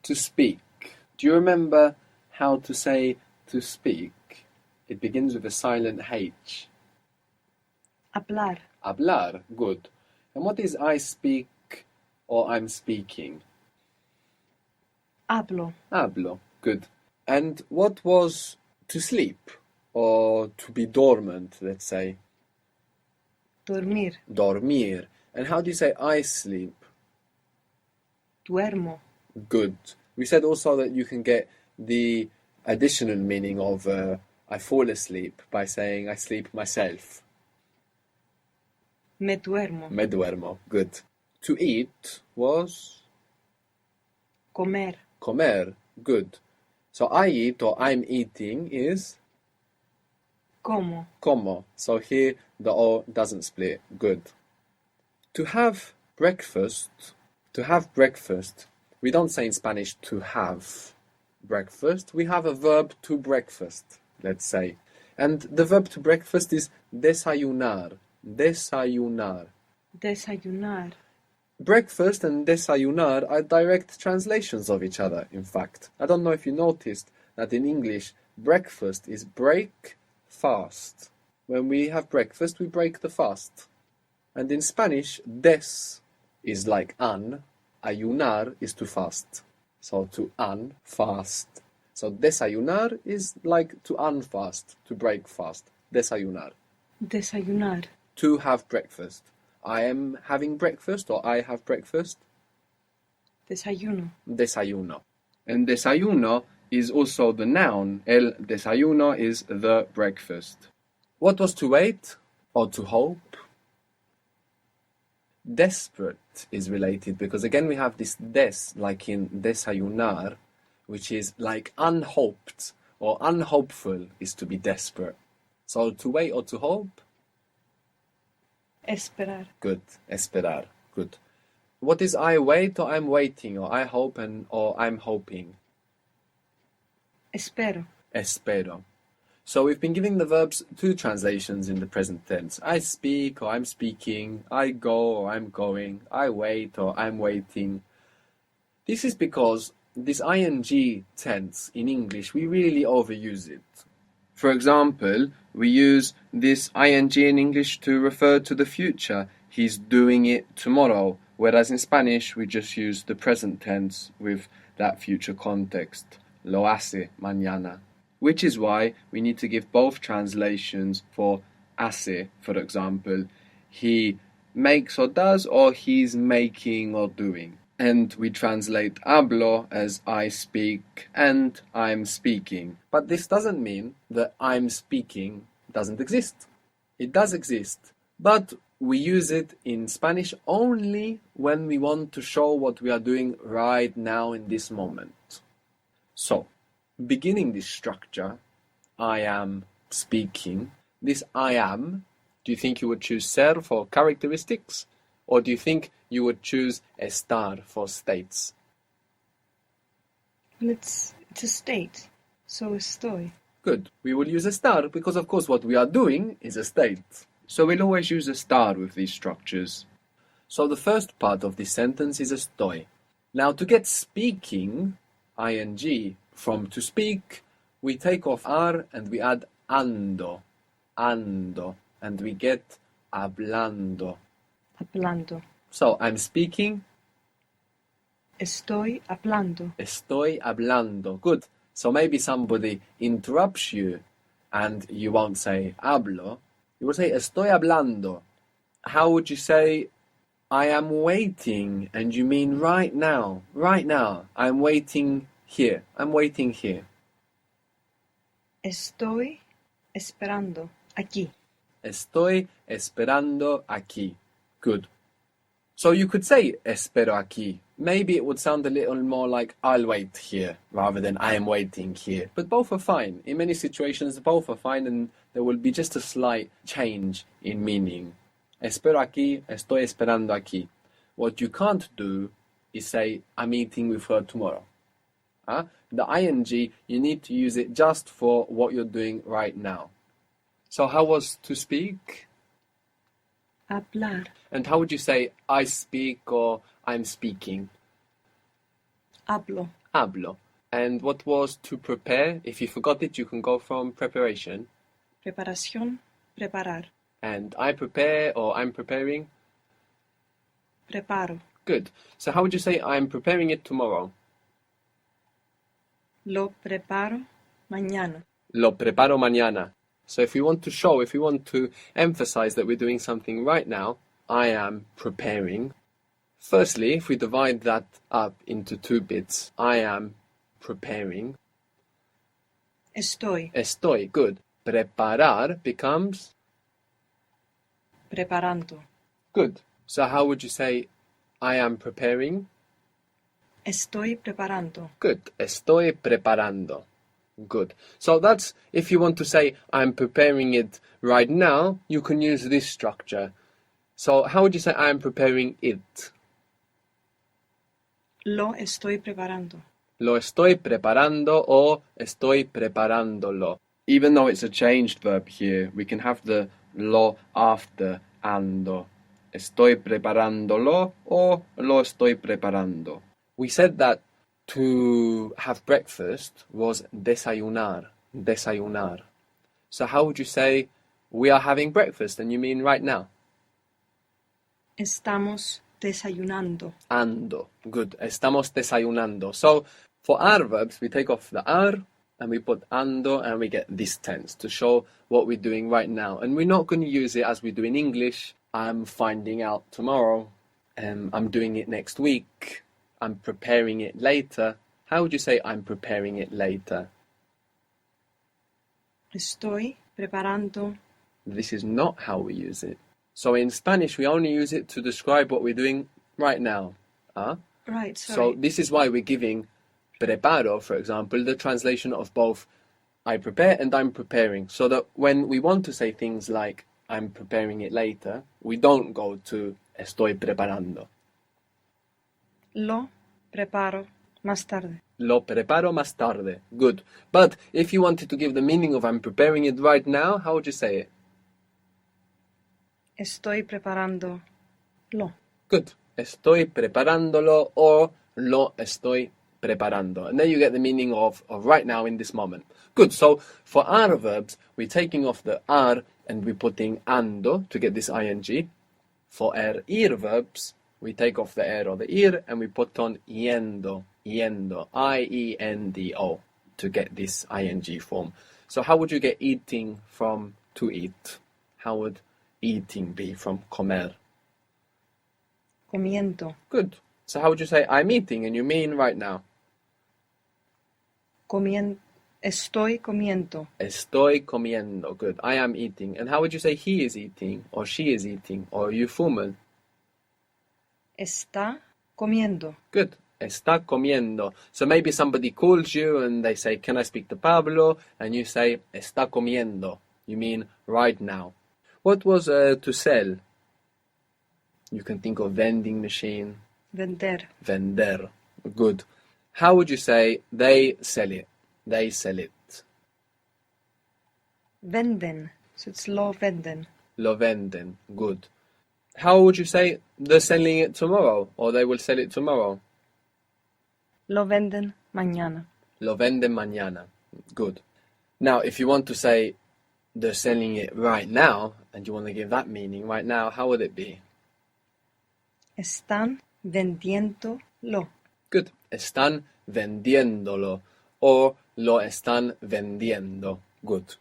To speak. Do you remember how to say to speak? It begins with a silent H. Hablar. Hablar. Good. And what is I speak or I'm speaking? Hablo. Hablo. Good. And what was to sleep or to be dormant, let's say? Dormir. Dormir. And how do you say I sleep? Duermo. Good. We said also that you can get the additional meaning of I fall asleep by saying I sleep myself. Me duermo. Me duermo. Good. To eat was? Comer. Comer. Good. So I eat or I'm eating is? Como. Como. So here the O doesn't split. Good. To have breakfast. To have breakfast. We don't say in Spanish to have breakfast. We have a verb to breakfast, let's say. And the verb to breakfast is desayunar. Desayunar. Desayunar. Breakfast and desayunar are direct translations of each other, in fact. I don't know if you noticed that in English, breakfast is break fast. When we have breakfast, we break the fast. And in Spanish, des is like an, ayunar is to fast. So to unfast. So desayunar is like to unfast, to break fast. Desayunar. Desayunar. To have breakfast. I am having breakfast or I have breakfast. Desayuno. Desayuno. And desayuno is also the noun. El desayuno is the breakfast. What was to wait or to hope? Desperate is related because again we have this des like in desayunar, which is like unhoped or unhopeful is to be desperate. So to wait or to hope? Esperar. Good. Esperar. Good. What is I wait or I'm waiting or I hope or I'm hoping? Espero. Espero. So we've been giving the verbs two translations in the present tense. I speak or I'm speaking. I go or I'm going. I wait or I'm waiting. This is because this ing tense in English, we really overuse it. For example, we use this ing in English to refer to the future. He's doing it tomorrow. Whereas in Spanish, we just use the present tense with that future context. Lo hace mañana. Which is why we need to give both translations for hace, for example. He makes or does, or he's making or doing. And we translate hablo as I speak and I'm speaking. But this doesn't mean that I'm speaking doesn't exist. It does exist. But we use it in Spanish only when we want to show what we are doing right now in this moment. So, beginning this structure, I am speaking. This I am, do you think you would choose ser for characteristics? Or do you think you would choose estar for states? Well, it's a state. So estoy. Good. We will use estar because, of course, what we are doing is a state. So we'll always use estar with these structures. So the first part of this sentence is estoy. Now, to get speaking, ing, from to speak, we take off ar and we add ando, ando, and we get hablando. Hablando. So, I'm speaking. Estoy hablando. Estoy hablando. Good. So maybe somebody interrupts you and you won't say hablo. You will say estoy hablando. How would you say I am waiting? And you mean right now. Right now. I'm waiting here. I'm waiting here. Estoy esperando aquí. Estoy esperando aquí. Good. So you could say espero aquí. Maybe it would sound a little more like I'll wait here rather than I am waiting here. But both are fine. In many situations, both are fine and there will be just a slight change in meaning. Espero aquí, estoy esperando aquí. What you can't do is say I'm eating with her tomorrow. The ing, you need to use it just for what you're doing right now. So how was to speak? Hablar. And how would you say I speak or I'm speaking? Hablo. hablo. And what was to prepare? If you forgot it, you can go from preparation. Preparación, preparar. And I prepare or I'm preparing. Preparo. Good. So how would you say I'm preparing it tomorrow? Lo preparo mañana. Lo preparo mañana. So if we want to emphasize that we're doing something right now, I am preparing. Firstly, if we divide that up into two bits, I am preparing. Estoy Estoy. Good. Preparar becomes. preparando. Good. So how would you say I am preparing? Estoy preparando. Good. Estoy preparando. Good. So that's, if you want to say I'm preparing it right now, you can use this structure. So how would you say I am preparing it? Lo estoy preparando. Lo estoy preparando or estoy preparándolo. Even though it's a changed verb here, we can have the lo after ando. Estoy preparándolo or lo estoy preparando. We said that to have breakfast was desayunar, desayunar. So how would you say we are having breakfast and you mean right now? Estamos desayunando. Ando. Good. Estamos desayunando. So for our verbs, we take off the ar and we put ando and we get this tense to show what we're doing right now. And we're not going to use it as we do in English. I'm finding out tomorrow. I'm doing it next week. I'm preparing it later. How would you say I'm preparing it later? Estoy preparando. This is not how we use it. So in Spanish, we only use it to describe what we're doing right now. Right, So sorry. this is why we're giving preparo, for example, the translation of both I prepare and I'm preparing. So that when we want to say things like I'm preparing it later, we don't go to estoy preparando. Lo preparo más tarde. Lo preparo más tarde. Good. But if you wanted to give the meaning of I'm preparing it right now, how would you say it? Estoy preparando lo. Good. Estoy preparándolo or lo estoy preparando. And then you get the meaning of right now in this moment. Good. So for our verbs, we're taking off the ar and we're putting ando to get this ing. For our ir verbs, we take off the er or the ir and we put on yendo, yendo, I-E-N-D-O to get this ing form. So how would you get eating from to eat? How would eating be from comer? Comiendo. Good. So how would you say I'm eating and you mean right now? Estoy comiendo. Estoy comiendo. Good. I am eating. And how would you say he is eating or she is eating or you formal? Está comiendo. Good. Está comiendo. So maybe somebody calls you and they say, can I speak to Pablo? And you say, está comiendo. You mean right now. What was to sell? You can think of vending machine. Vender. Vender. Good. How would you say they sell it? They sell it. Venden. So it's lo venden. Lo venden. Good. How would you say they're selling it tomorrow or they will sell it tomorrow? Lo venden mañana. Lo venden mañana. Good. Now, if you want to say they're selling it right now and you want to give that meaning right now, how would it be? Están vendiéndolo. Good. Están vendiéndolo or lo están vendiendo. Good.